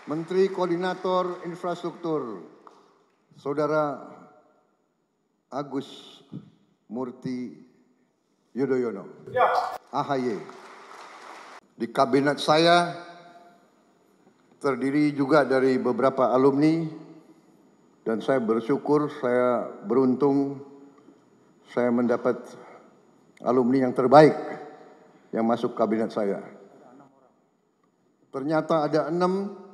Menteri Koordinator Infrastruktur, Saudara Agus Murti Yudhoyono, AHY. Di kabinet saya terdiri juga dari beberapa alumni, dan saya bersyukur, saya beruntung, saya mendapat alumni yang terbaik yang masuk kabinet saya. Ternyata ada 6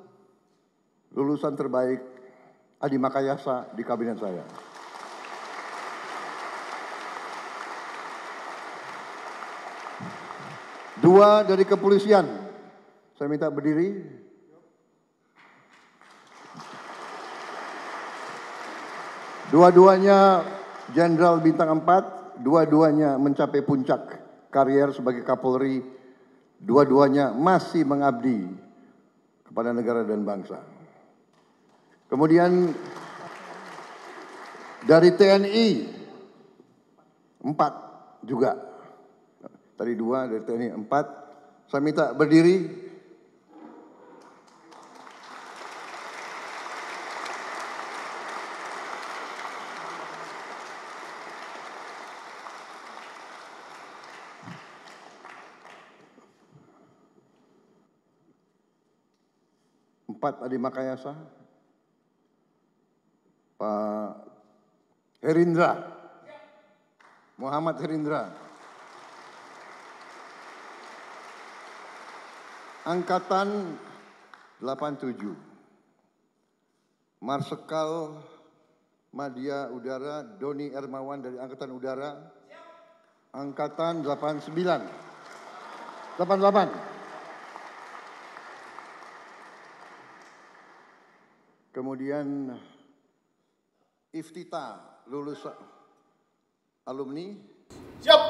lulusan terbaik Adi Makayasa di kabinet saya. Dua dari kepolisian, saya minta berdiri. Dua-duanya Jenderal Bintang 4, dua-duanya mencapai puncak karier sebagai Kapolri, dua-duanya masih mengabdi kepada negara dan bangsa. Kemudian dari TNI 4 juga. Tadi 2 dari TNI 4. Saya minta berdiri. Adi Makayasa, Pak Herindra, Muhammad Herindra, Angkatan 87, Marsikal Madya Udara Doni Ermawan dari Angkatan Udara, Angkatan 88. Kemudian Iftita, lulus alumni. Siap,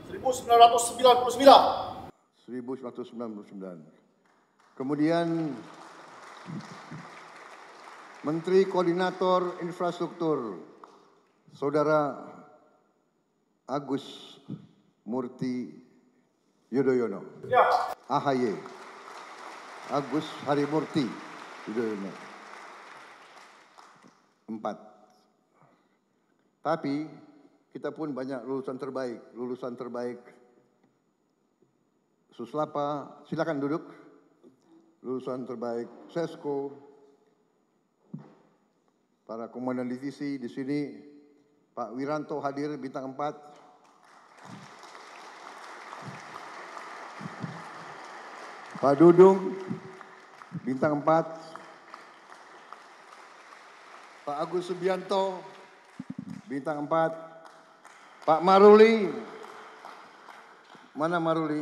1999. 1999. Kemudian Menteri Koordinator Infrastruktur, Saudara Agus Murti Yudhoyono, AHY. Agus Harimurti Yudhoyono. 4. Tapi kita pun banyak lulusan terbaik. Suslapa, silakan duduk. Lulusan terbaik Sesko, para komandan divisi di sini, Pak Wiranto hadir Bintang 4. Pak Dudung Bintang 4. Pak Agus Subianto, Bintang 4. Pak Maruli, mana Maruli?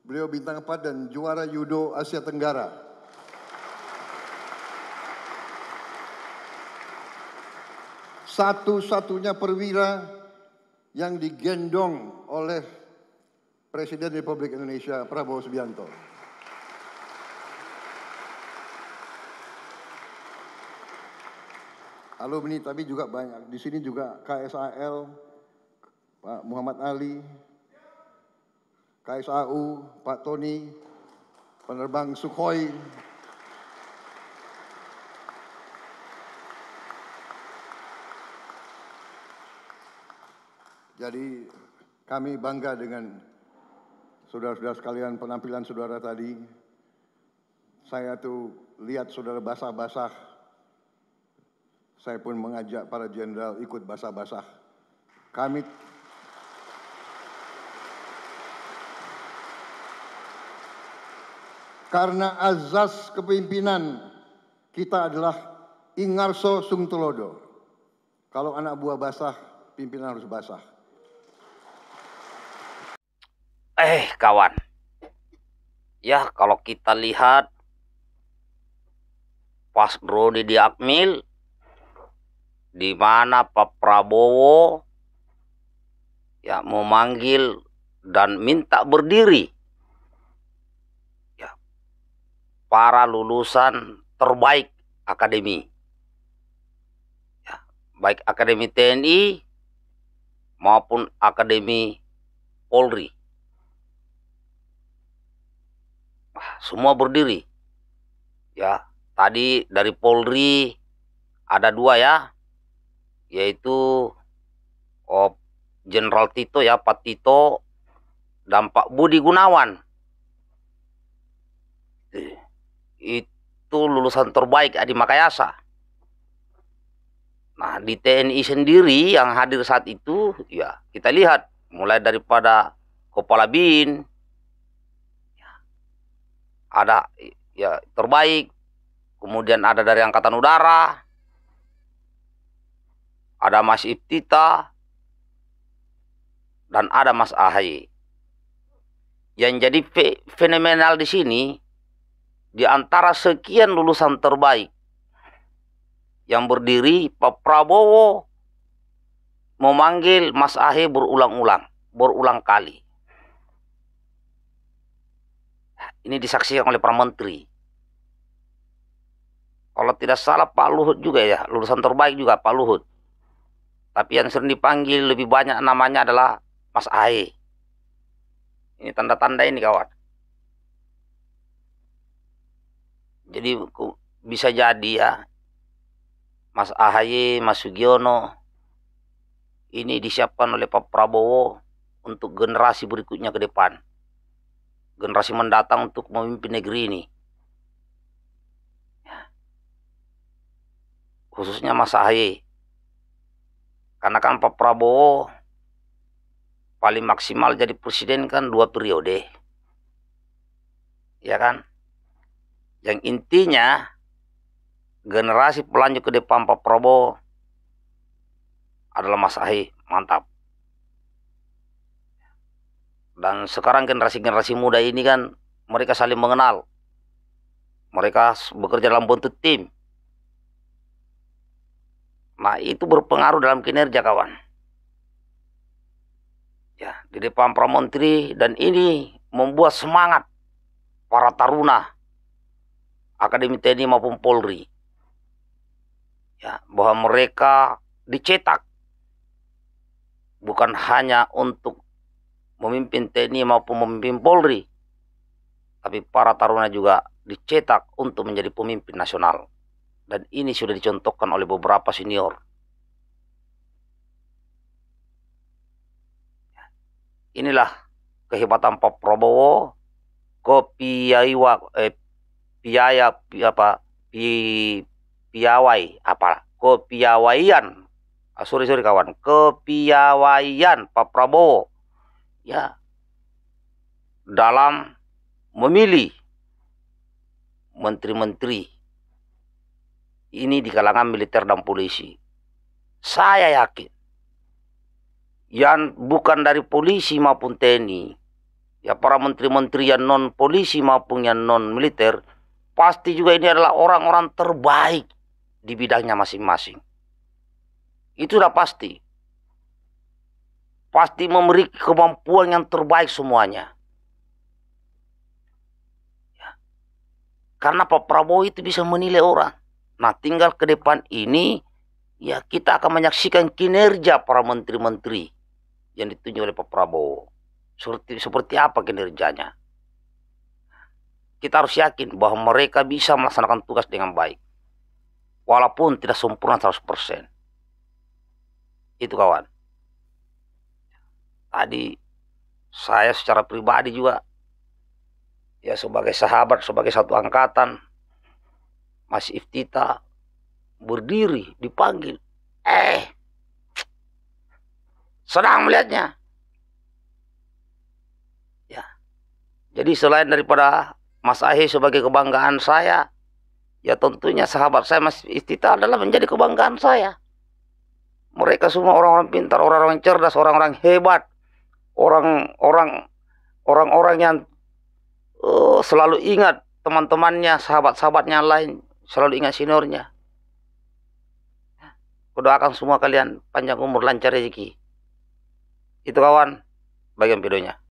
Beliau Bintang 4 dan juara Judo Asia Tenggara. Satu-satunya perwira yang digendong oleh Presiden Republik Indonesia Prabowo Subianto. Alumni tapi juga banyak. Di sini juga KSAL, Pak Muhammad Ali, KSAU, Pak Tony, penerbang Sukhoi. Jadi kami bangga dengan saudara-saudara sekalian, penampilan saudara tadi. Saya tuh lihat saudara basah-basah. Saya pun mengajak para jenderal ikut basah-basah. Kami karena azas kepemimpinan kita adalah Ingarso Sungtulodo. Kalau anak buah basah, pimpinan harus basah. Kawan. Ya, kalau kita lihat pas Rodi Diakmil, di mana Pak Prabowo ya memanggil dan minta berdiri ya para lulusan terbaik akademi, ya, baik akademi TNI maupun akademi Polri, semua berdiri Ya, tadi dari Polri ada 2 ya, yaitu Jenderal Tito ya, Pak Tito dan Pak Budi Gunawan. Itu lulusan terbaik di Makayasa. Nah, di TNI sendiri yang hadir saat itu, ya kita lihat mulai daripada Kepala BIN, ada ya terbaik, kemudian ada dari Angkatan Udara, ada Mas Iftita, dan ada Mas AHY. Yang jadi fenomenal di sini, di antara sekian lulusan terbaik yang berdiri, Pak Prabowo memanggil Mas AHY berulang kali. Ini disaksikan oleh para menteri. Kalau tidak salah Pak Luhut juga ya, lulusan terbaik juga Pak Luhut. Tapi yang sering dipanggil lebih banyak namanya adalah Mas AHY. Ini tanda-tanda ini kawan. Jadi bisa jadi ya, Mas AHY, Mas Sugiono, ini disiapkan oleh Pak Prabowo untuk generasi berikutnya ke depan. Generasi mendatang untuk memimpin negeri ini. Khususnya Mas AHY. Karena kan Pak Prabowo paling maksimal jadi presiden kan 2 periode. Ya kan? Yang intinya generasi pelanjut ke depan Pak Prabowo adalah Mas AHY. Mantap. Dan sekarang generasi-generasi muda ini kan mereka saling mengenal. Mereka bekerja dalam bentuk tim. Nah, itu berpengaruh dalam kinerja kawan. Ya, di depan para menteri, dan ini membuat semangat para taruna Akademi TNI maupun Polri. Ya, bahwa mereka dicetak bukan hanya untuk memimpin TNI maupun memimpin Polri, tapi para taruna juga dicetak untuk menjadi pemimpin nasional. Dan ini sudah dicontohkan oleh beberapa senior. Inilah kehebatan Pak Prabowo, kepiawaian Pak Prabowo ya dalam memilih menteri-menteri ini di kalangan militer dan polisi. Saya yakin yang bukan dari polisi maupun TNI, ya para menteri-menteri yang non polisi maupun yang non militer, pasti juga ini adalah orang-orang terbaik di bidangnya masing-masing. Itu sudah pasti. Pasti memiliki kemampuan yang terbaik semuanya. Ya. Karena Pak Prabowo itu bisa menilai orang. Nah, tinggal ke depan ini, ya kita akan menyaksikan kinerja para menteri-menteri yang ditunjuk oleh Pak Prabowo. Seperti apa kinerjanya. Kita harus yakin bahwa mereka bisa melaksanakan tugas dengan baik. Walaupun tidak sempurna 100%. Itu kawan. Tadi saya secara pribadi juga, ya sebagai sahabat, sebagai satu angkatan, Mas Iftita berdiri dipanggil. Senang melihatnya. Ya. Jadi selain daripada Mas AHY sebagai kebanggaan saya, ya tentunya sahabat saya Mas Iftita adalah menjadi kebanggaan saya. Mereka semua orang-orang pintar, orang-orang cerdas, orang-orang hebat, orang-orang yang selalu ingat teman-temannya, sahabat-sahabatnya lain, selalu ingat seniornya. Kudoakan semua kalian panjang umur, lancar rezeki. Itu kawan, bagian videonya.